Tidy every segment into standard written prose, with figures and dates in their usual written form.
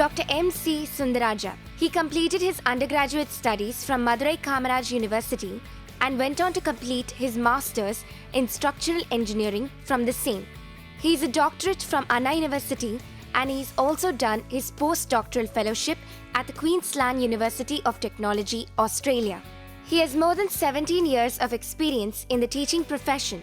Dr. M.C. Sundaraja. He completed his undergraduate studies from Madurai Kamaraj University and went on to complete his master's in structural engineering from the same. He is a doctorate from Anna University and he's also done his postdoctoral fellowship at the Queensland University of Technology, Australia. He has more than 17 years of experience in the teaching profession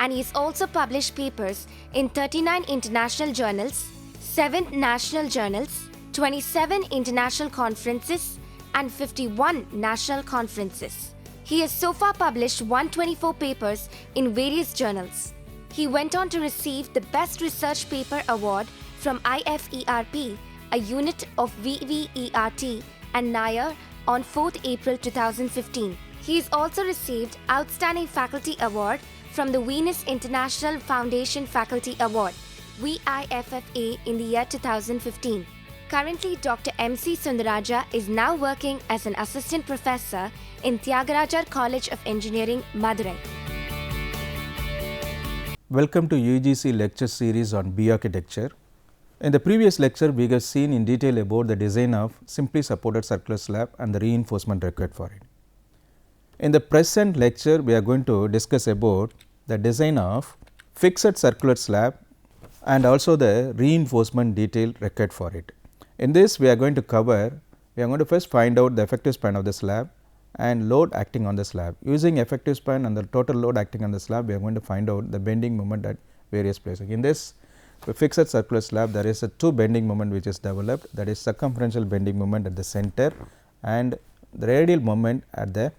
and he has also published papers in 39 international journals, 7 national journals, 27 international conferences and 51 national conferences. He has so far published 124 papers in various journals. He went on to receive the Best Research Paper Award from IFERP, a unit of VVERT and NIRE on 4th April 2015. He has also received Outstanding Faculty Award from the Venus International Foundation Faculty Award, VIFFA, in the year 2015. Currently, Dr. M.C. Sundaraja is now working as an assistant professor in Tyagarajar College of Engineering, Madurai. Welcome to UGC lecture series on B-architecture. In the previous lecture, we have seen in detail about the design of simply supported circular slab and the reinforcement required for it. In the present lecture, we are going to discuss about the design of fixed circular slab and also the reinforcement detail required for it. In this, we are going to first find out the effective span of the slab and load acting on the slab. Using effective span and the total load acting on the slab, we are going to find out the bending moment at various places. In this fixed circular slab, there is a 2 bending moment which is developed, that is circumferential bending moment at the center and the radial moment at the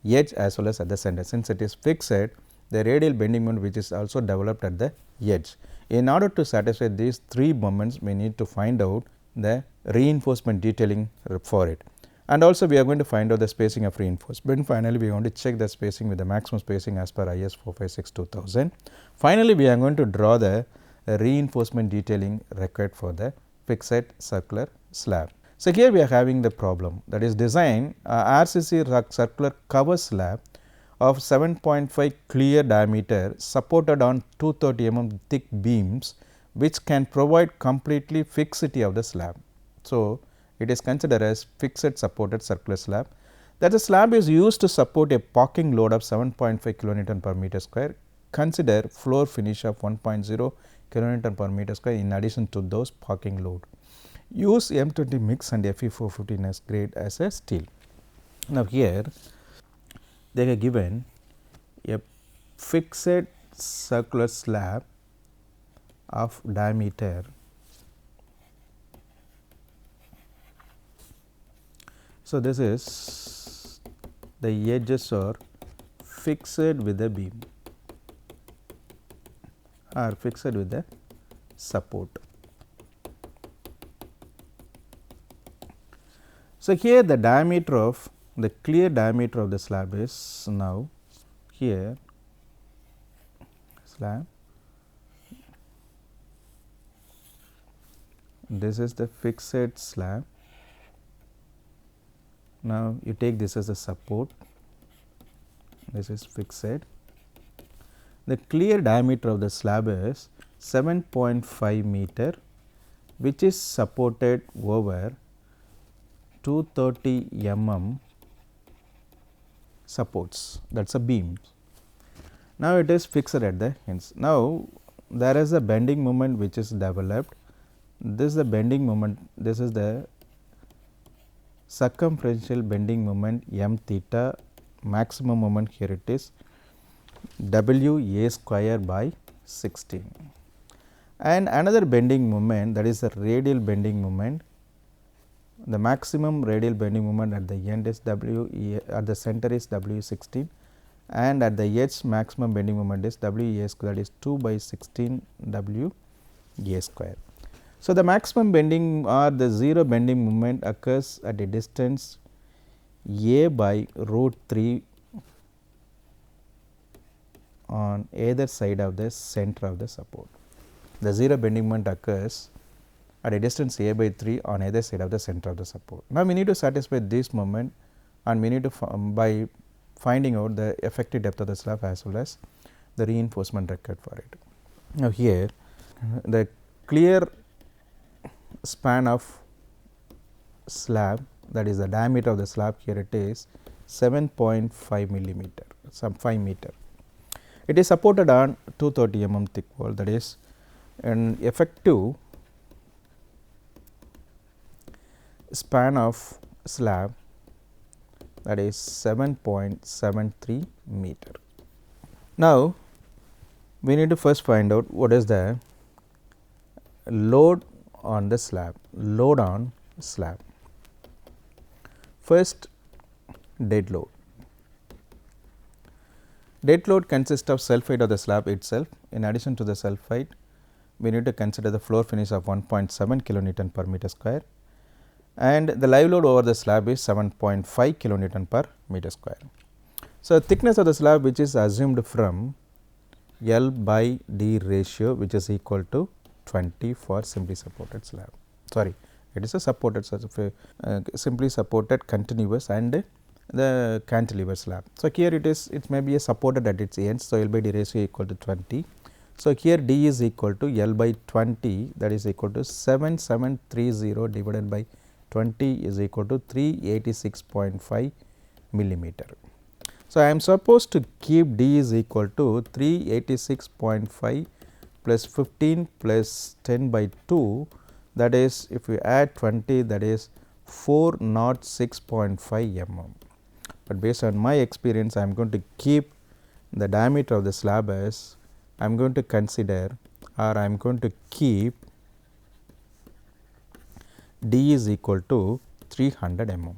edge as well as at the center. Since it is fixed, the radial bending moment which is also developed at the edge. In order to satisfy these 3 moments, we need to find out the reinforcement detailing for it, and also we are going to find out the spacing of reinforcement. Finally, we are going to check the spacing with the maximum spacing as per IS 456-2000. Finally, we are going to draw the reinforcement detailing required for the fixed circular slab. So, here we are having the problem, that is design RCC circular cover slab of 7.5 clear diameter supported on 230 mm thick beams which can provide completely fixity of the slab. So, it is considered as fixed supported circular slab. That the slab is used to support a parking load of 7.5 kilonewton per meter square. Consider floor finish of 1.0 kilonewton per meter square in addition to those parking load. Use M20 mix and Fe415S grade as a steel. Now, here they are given a fixed circular slab of diameter . So, this is the edges are fixed with the beam or fixed with the support. So, here the diameter of the clear diameter of the slab is now here slab. This is the fixed slab. Now, you take this as a support, this is fixed. The clear diameter of the slab is 7.5 meter, which is supported over 230 mm supports, that is a beam. Now, it is fixed at the ends. Now, there is a bending moment which is developed. This is the bending moment, this is the circumferential bending moment m theta, maximum moment here it is W A square by 16, and another bending moment, that is the radial bending moment. The maximum radial bending moment at the end is W A, at the center is W 16 and at the edge maximum bending moment is W A square, that is 2 by 16 W A square. So, the maximum bending or the 0 bending moment occurs at a distance A by root 3 on either side of the center of the support. The 0 bending moment occurs at a distance A by 3 on either side of the center of the support. Now, we need to satisfy this moment and we need to by finding out the effective depth of the slab as well as the reinforcement required for it. Now, here the clear span of slab, that is the diameter of the slab, here it is 7.5 millimeter, some 5 meter. It is supported on 230 mm thick wall, that is an effective span of slab, that is 7.73 meter. Now, we need to first find out what is the load on the slab, load on slab. First, dead load. Dead load consists of self weight of the slab itself. In addition to the self weight, we need to consider the floor finish of 1.7 kilonewton per meter square, and the live load over the slab is 7.5 kilonewton per meter square. So, thickness of the slab, which is assumed from L by D ratio, which is equal to 20 for simply supported slab. Sorry, it is a supported simply supported continuous and the cantilever slab. So, here it may be a supported at its ends. So, L by D ratio equal to 20. So, here D is equal to L by 20, that is equal to 7730 divided by 20 is equal to 386.5 millimeter. So, I am supposed to keep D is equal to 386.5 plus 15 plus 10 by 2, that is if we add 20, that is 406.5 mm. But based on my experience, I am going to keep the diameter of the slab as I am going to consider, or I am going to keep D is equal to 300 mm.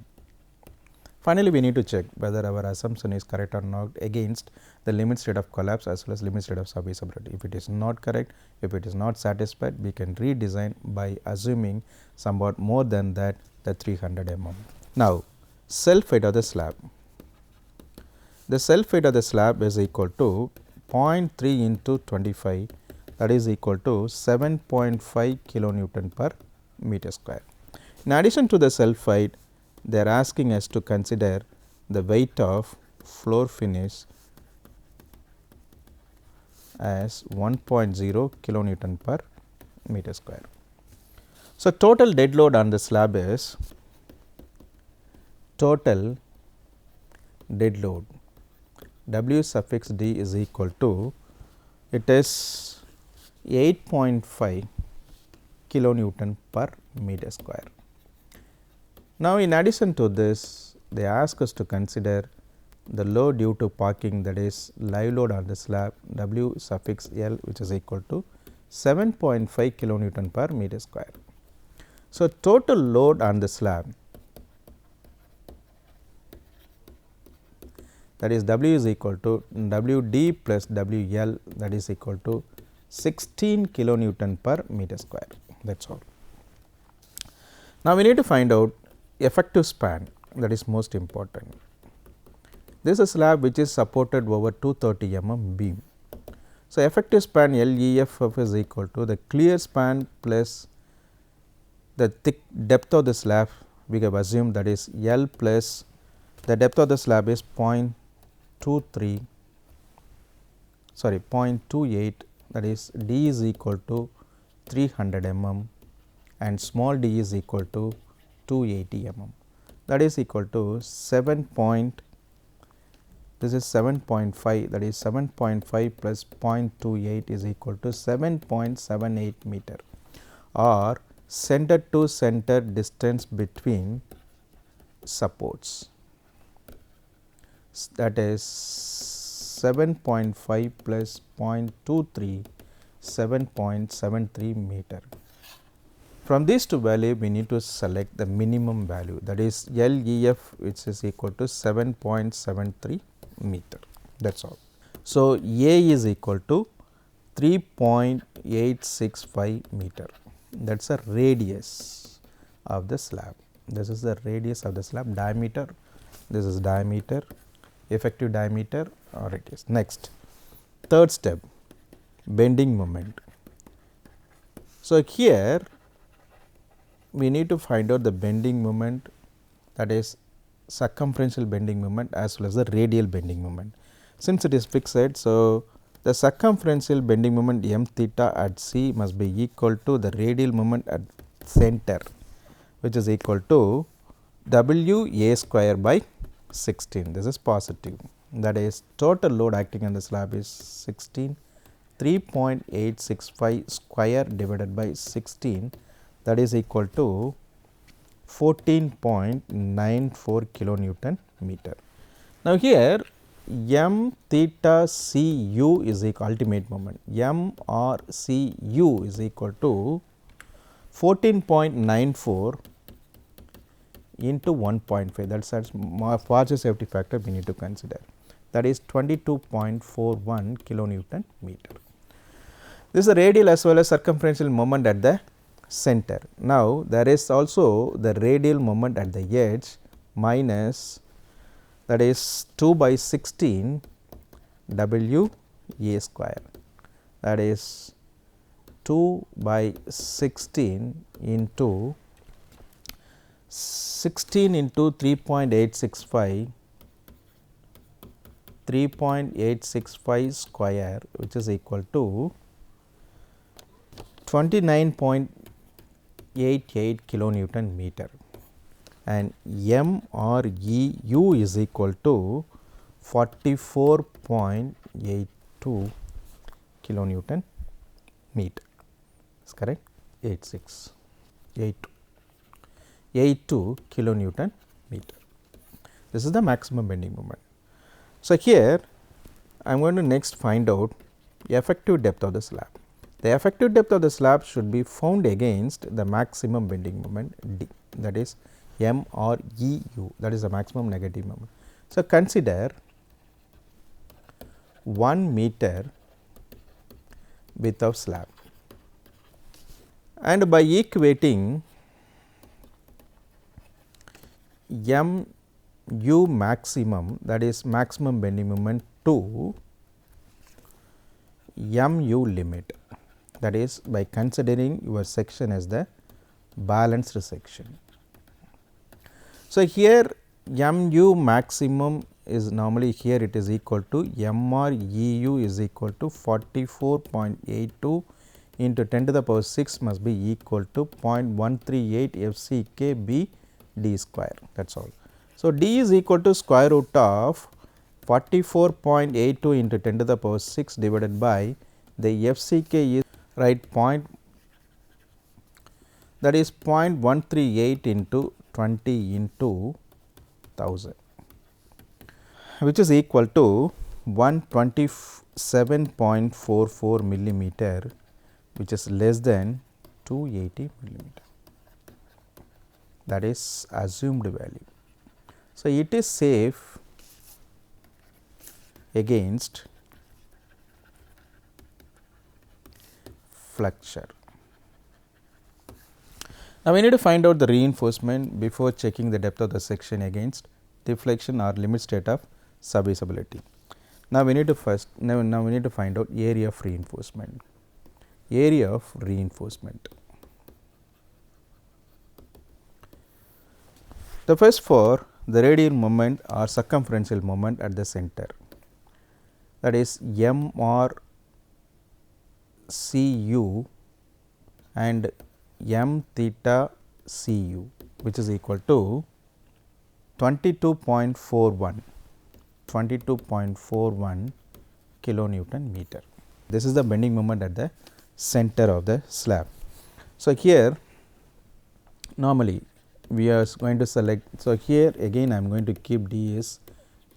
Finally, we need to check whether our assumption is correct or not against the limit state of collapse as well as limit state of subversibility. If it is not correct, if it is not satisfied, we can redesign by assuming somewhat more than that, the 300 mm. Now, self weight of the slab. The self weight of the slab is equal to 0.3 into 25, that is equal to 7.5 kilonewton per meter square. In addition to the self weight, they are asking us to consider the weight of floor finish as 1.0 kilonewton per meter square. So, total dead load on the slab is total dead load W suffix D is equal to, it is 8.5 kilonewton per meter square. Now, in addition to this, they ask us to consider the load due to parking, that is live load on the slab W suffix L, which is equal to 7.5 kilonewton per meter square. So, total load on the slab, that is W is equal to W D plus W L, that is equal to 16 kilonewton per meter square, that is all. Now, we need to find out effective span, that is most important. This is a slab which is supported over 230 mm beam. So, effective span LEFF is equal to the clear span plus the thick depth of the slab, we have assumed, that is L plus the depth of the slab is 0.28, that is D is equal to 300 mm and small d is equal to 280 mm, that is equal to 7. This is 7.5, that is 7.5 plus 0.28 is equal to 7.78 meter, or center to center distance between supports, that is 7.5 plus 0.23, 7.73 meter. From these two values, we need to select the minimum value, that is LEF, which is equal to 7.73 meter, that is all. So, A is equal to 3.865 meter, that is a radius of the slab. This is the radius of the slab, diameter, this is diameter, effective diameter or radius. Next, third step, bending moment. So, here we need to find out the bending moment, that is circumferential bending moment as well as the radial bending moment. Since it is fixed, so the circumferential bending moment m theta at C must be equal to the radial moment at center, which is equal to W A square by 16. This is positive. That is total load acting on the slab is 16. 3.865 square divided by 16, that is equal to 14.94 kilonewton meter. Now, here m theta c u is equal ultimate moment, m or c u is equal to 14.94 into 1.5, that is partial safety factor we need to consider, that is 22.41 kilonewton meter. This is the radial as well as circumferential moment at the center. Now, there is also the radial moment at the edge minus, that is 2 by 16 W A square, that is 2 by 16 into 16 into 3.865 square, which is equal to 29.88 kilonewton meter, and m or E u is equal to 44.82 kilonewton meter. Is correct? 82 kilonewton meter. This is the maximum bending moment. So, here I am going to next find out effective depth of the slab. The effective depth of the slab should be found against the maximum bending moment D, that is m or E u, that is the maximum negative moment. So, consider 1 meter width of slab, and by equating m u maximum, that is maximum bending moment, to m u limit, that is by considering your section as the balanced section. So, here m u maximum is normally here it is equal to m r E u is equal to 44.82 into 10 to the power 6 must be equal to 0.138 F C K B d square, that is all. So, d is equal to square root of 44.82 into 10 to the power 6 divided by the F C K is point, that is 0.138 into 20 into 1000, which is equal to 127.44 millimeter, which is less than 280 millimeter, that is assumed value. So, it is safe against flexure. Now, we need to find out the reinforcement before checking the depth of the section against deflection or limit state of submersibility. Now, we need to now we need to find out area of reinforcement. Area of reinforcement. The first for the radial moment or circumferential moment at the center, that is m r c u and m theta c u, which is equal to 22.41 kilonewton meter. This is the bending moment at the center of the slab. So, here normally we are going to select. So, here again I am going to keep d is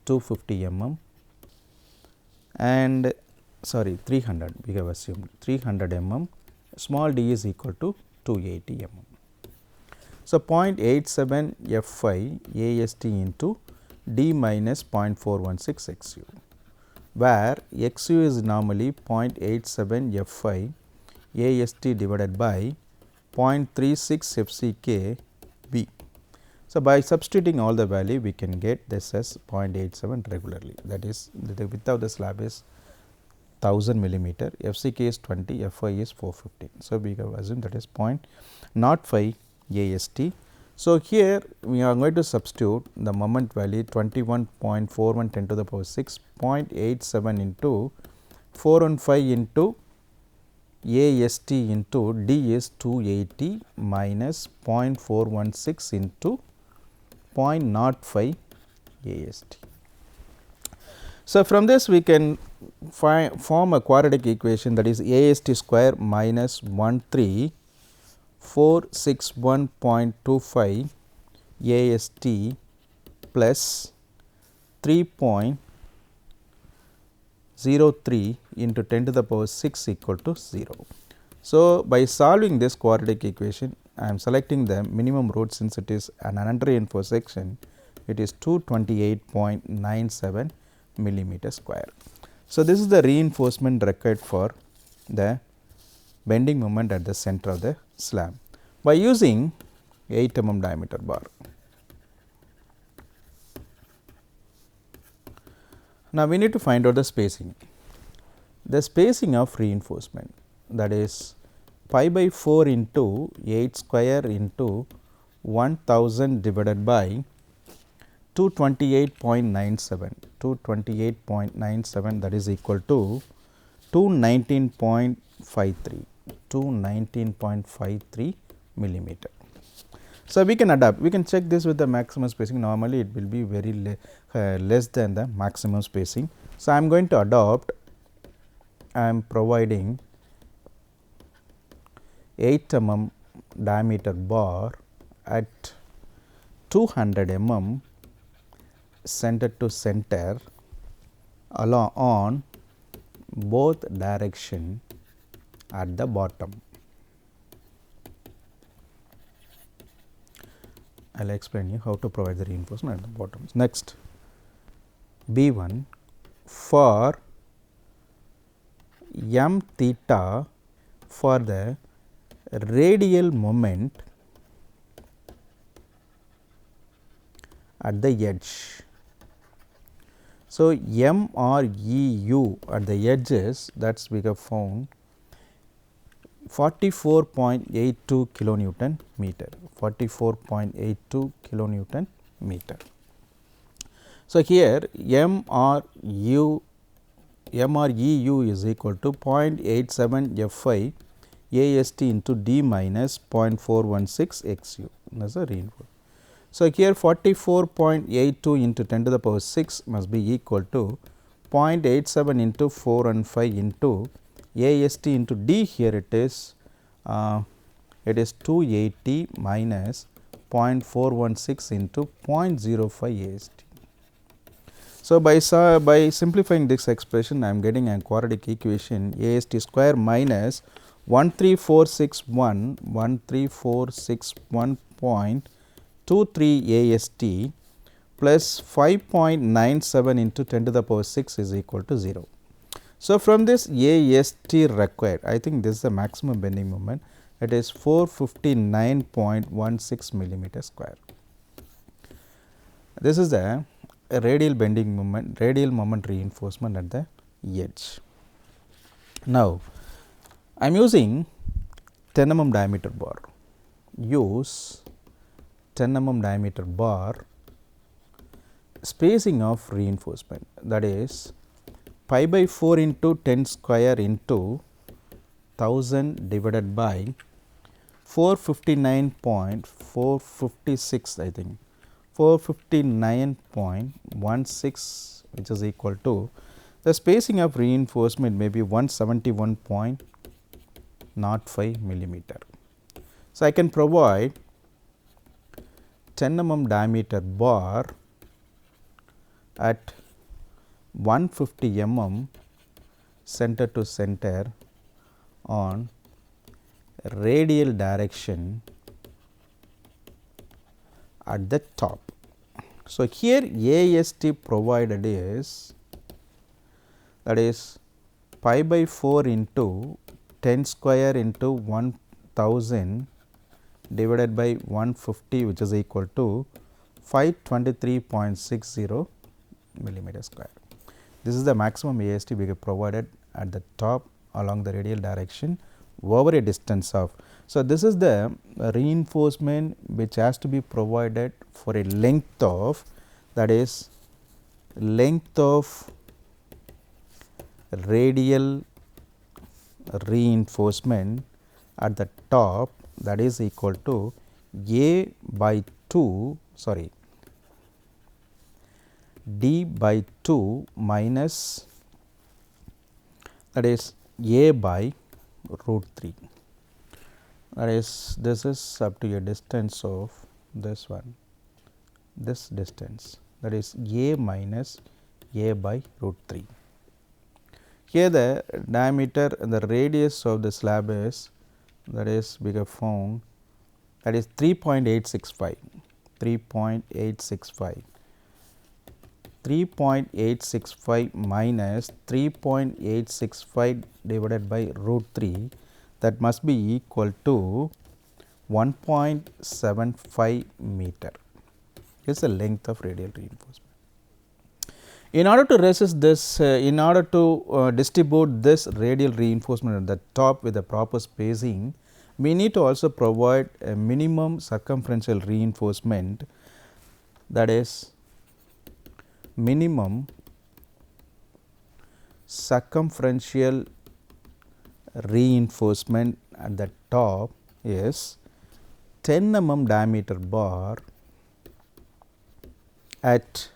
250 mm and 300, we have assumed 300 mm, small d is equal to 280 mm. So, 0.87 f I A S T into d minus 0.416 x u, where x u is normally 0.87 f I A S T divided by 0.36 f c k b. So, by substituting all the value we can get this as 0.87 regularly, that is the width of the slab is 1000 millimeter, f c k is 20, f I is 415. So, we have assumed that is 0.05 A S T. So, here we are going to substitute the moment value 21.41 10 to the power 6, 0.87 into 415 into AST into D is 280 minus 0.416 into 0.05 AST. So, from this we can form a quadratic equation, that is AST square minus 13461.25 AST plus 3.03 into 10 to the power 6 equal to 0. So, by solving this quadratic equation, I am selecting the minimum root, since it is an under-reinforced section, it is 228.97 millimeter square. So, this is the reinforcement required for the bending moment at the center of the slab by using 8 mm diameter bar. Now, we need to find out the spacing. The spacing of reinforcement, that is pi by 4 into 8 square into 1000 divided by 228.97, that is equal to 219.53 millimeter. So, we can adapt, we can check this with the maximum spacing. Normally, it will be very less than the maximum spacing. So, I am going to adopt, I am providing 8 mm diameter bar at 200 mm center to center along on both direction at the bottom. I will explain you how to provide the reinforcement at the bottom. Next, B1 for m theta for the radial moment at the edge. So, m or EU at the edges, that is we have found 44.82 kilonewton meter, 44.82 kilonewton meter. So, here m or EU is equal to 0.87 Fi AST into D minus 0.416 XU, that is a reinforcement. So, here 44.82 into 10 to the power 6 must be equal to 0.87 into 4 and 5 into AST into D. Here it is 280 minus 0.416 into 0.05 AST. So, by simplifying this expression, I am getting a quadratic equation AST square minus 13461.23 AST plus 5.97 into 10 to the power 6 is equal to 0. So, from this AST required, I think this is the maximum bending moment, it is 459.16 millimeter square. This is the radial bending moment, radial moment reinforcement at the edge. Now, I am using 10 mm diameter bar. Use 10 mm diameter bar, spacing of reinforcement, that is pi by 4 into 10 square into 1000 divided by 459.456, I think 459.16, which is equal to the spacing of reinforcement may be 171.05 millimeter. So, I can provide 10 mm diameter bar at 150 mm center to center on radial direction at the top. So, here AST provided is, that is pi by 4 into 10 square into 1000 divided by 150, which is equal to 523.60 millimeter square. This is the maximum AST we have provided at the top along the radial direction over a distance of. So, this is the reinforcement which has to be provided for a length of, that is length of radial reinforcement at the top, that is equal to A by 2 sorry d by 2 minus, that is A by root 3, that is this is up to a distance of this one, this distance, that is A minus A by root 3. Here the diameter and the radius of the slab is, that is we have found, that is 3.865, 3.865. 3.865 minus 3.865 divided by root 3, that must be equal to 1.75 meter is the length of radial reinforcement. In order to resist this, in order to distribute this radial reinforcement at the top with the proper spacing, we need to also provide a minimum circumferential reinforcement, that is minimum circumferential reinforcement at the top is 10 mm diameter bar at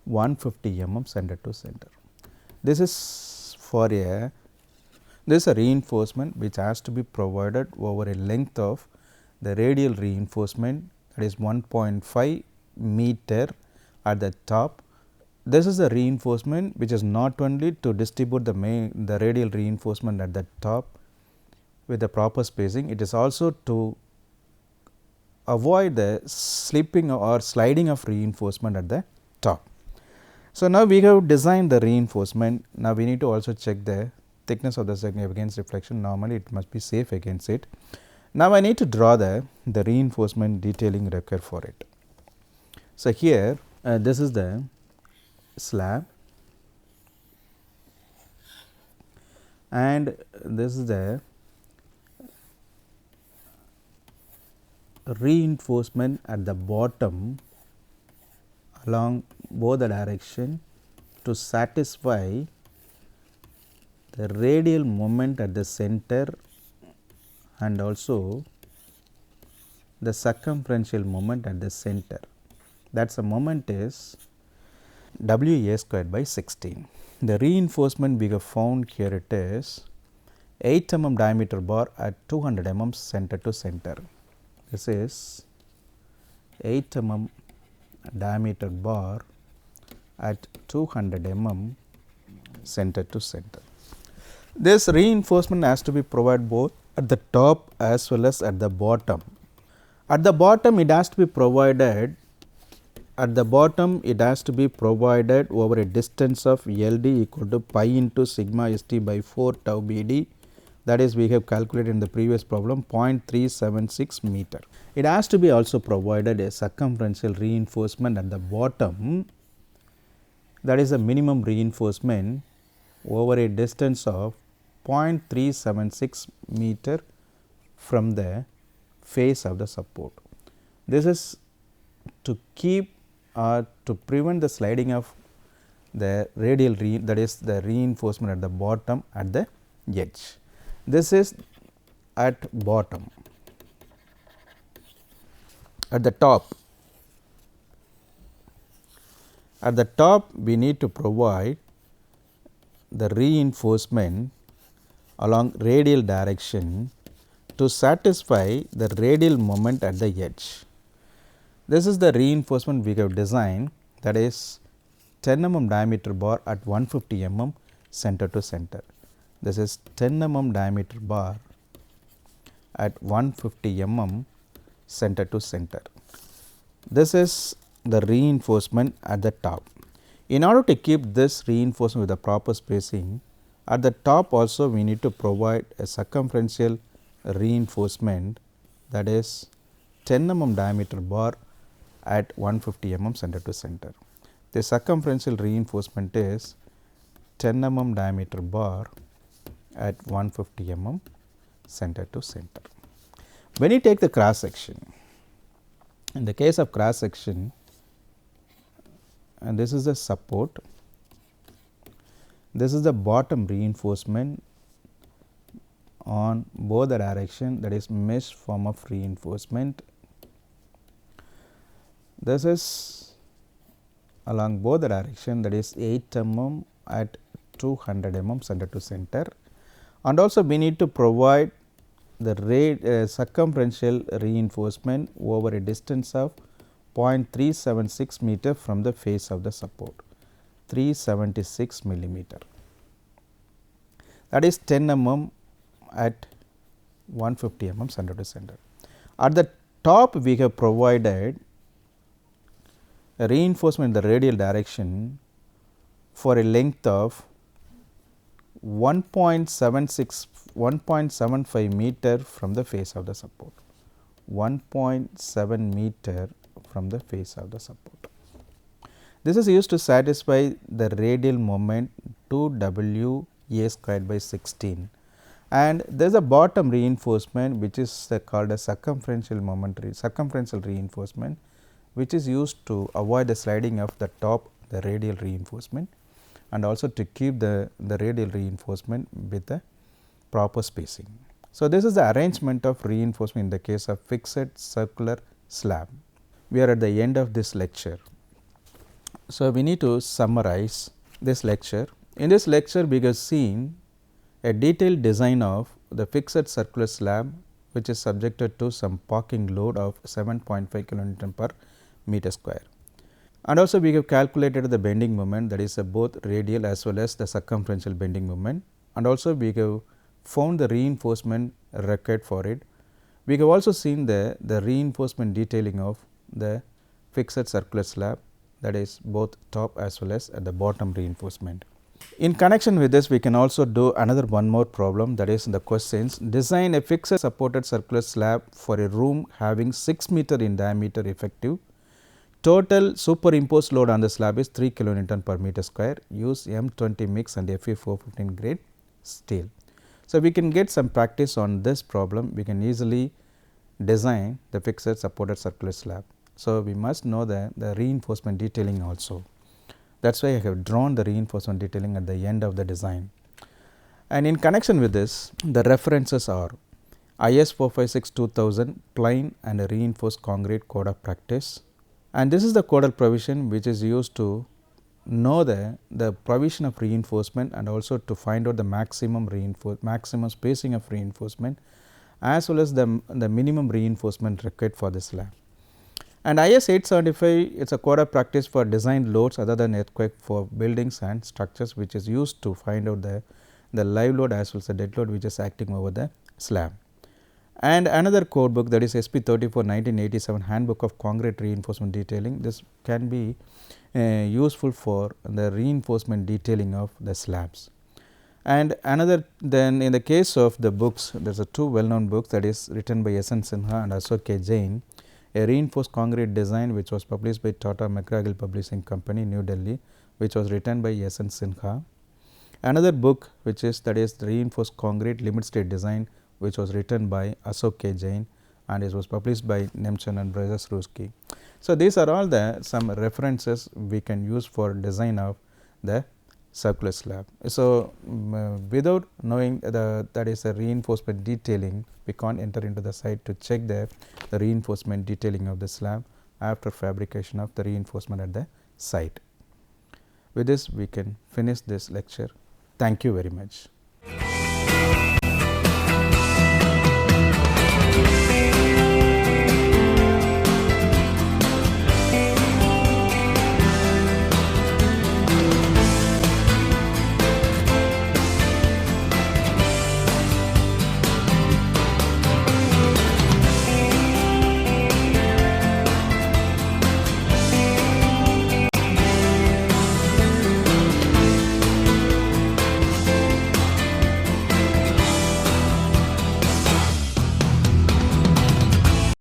150 mm center to center. This is for a, this is a reinforcement which has to be provided over a length of the radial reinforcement, that is 1.5 meter at the top. This is the reinforcement which is not only to distribute the radial reinforcement at the top with the proper spacing, it is also to avoid the slipping or sliding of reinforcement at the top. So, now we have designed the reinforcement. Now, we need to also check the thickness of the segment against reflection. Normally, it must be safe against it. Now, I need to draw the reinforcement detailing required for it. So, here this is the slab and this is the reinforcement at the bottom along both the direction to satisfy the radial moment at the center and also the circumferential moment at the center. That is the moment is W A squared by 16. The reinforcement we have found here, it is 8 mm diameter bar at 200 mm center to center. This is 8 mm diameter bar at 200 mm center to center. This reinforcement has to be provided both at the top as well as at the bottom. At the bottom it has to be provided over a distance of LD equal to pi into sigma ST by 4 tau BD, that is we have calculated in the previous problem 0.376 meter. It has to be also provided a circumferential reinforcement at the bottom, that is a minimum reinforcement over a distance of 0.376 meter from the face of the support. This is to keep or to prevent the sliding of the radial that is the reinforcement at the bottom at the edge. This is at bottom. At the top, we need to provide the reinforcement along radial direction to satisfy the radial moment at the edge. This is the reinforcement we have designed, that is 10 mm diameter bar at 150 mm center to center. This is 10 mm diameter bar at 150 mm center to center. This is the reinforcement at the top. In order to keep this reinforcement with the proper spacing, at the top also we need to provide a circumferential reinforcement, that is 10 mm diameter bar at 150 mm center to center. The circumferential reinforcement is 10 mm diameter bar at 150 mm center to center. When you take the cross section, in the case of cross section, and this is the support, this is the bottom reinforcement on both the direction, that is mesh form of reinforcement. This is along both the direction, that is 8 mm at 200 mm center to center, and also we need to provide the circumferential reinforcement over a distance of 0.376 meter from the face of the support, 376 millimeter, that is 10 mm at 150 mm center to center. At the top we have provided a reinforcement in the radial direction for a length of 1.75 meter from the face of the support, 1.7 meter from the face of the support. This is used to satisfy the radial moment 2W A squared by 16, and there is a bottom reinforcement which is called a circumferential reinforcement, which is used to avoid the sliding of the top, the radial reinforcement, and also to keep the radial reinforcement with the proper spacing. So, this is the arrangement of reinforcement in the case of fixed circular slab. We are at the end of this lecture. So, we need to summarize this lecture. In this lecture, we have seen a detailed design of the fixed circular slab, which is subjected to some parking load of 7.5 kilonewton per meter square. And also we have calculated the bending moment, that is both radial as well as the circumferential bending moment, and also we have found the reinforcement required for it. We have also seen the reinforcement detailing of the fixed circular slab, that is both top as well as at the bottom reinforcement. In connection with this, we can also do another one more problem, that is the questions: design a fixed supported circular slab for a room having 6 meter in diameter effective. Total superimposed load on the slab is 3 kilonewton per meter square. Use M20 mix and Fe 415 grade steel. So, we can get some practice on this problem. We can easily design the fixed supported circular slab. So, we must know the reinforcement detailing also. That is why I have drawn the reinforcement detailing at the end of the design. And in connection with this, the references are IS 456-2000 plain and reinforced concrete code of practice, and this is the codal provision which is used to know the provision of reinforcement and also to find out the maximum spacing of reinforcement as well as the minimum reinforcement required for the slab. And IS 875 is a code of practice for design loads other than earthquake for buildings and structures, which is used to find out the live load as well as the dead load which is acting over the slab. And another code book, that is SP 34 1987 Handbook of Concrete Reinforcement Detailing. This can be useful for the reinforcement detailing of the slabs. And another, then in the case of the books, there is a two well known books, that is written by S N Sinha and Ashok K. Jain, a reinforced concrete design, which was published by Tata McGraw-Hill Publishing Company, New Delhi, which was written by S N Sinha. Another book which is, that is the reinforced concrete limit state design, which was written by Ashok K. Jain and it was published by Nemchan and Brothers Ruski. So, these are all some references we can use for design of the circular slab. So, without knowing that is a reinforcement detailing, we can't enter into the site to check the reinforcement detailing of the slab after fabrication of the reinforcement at the site. With this, we can finish this lecture. Thank you very much.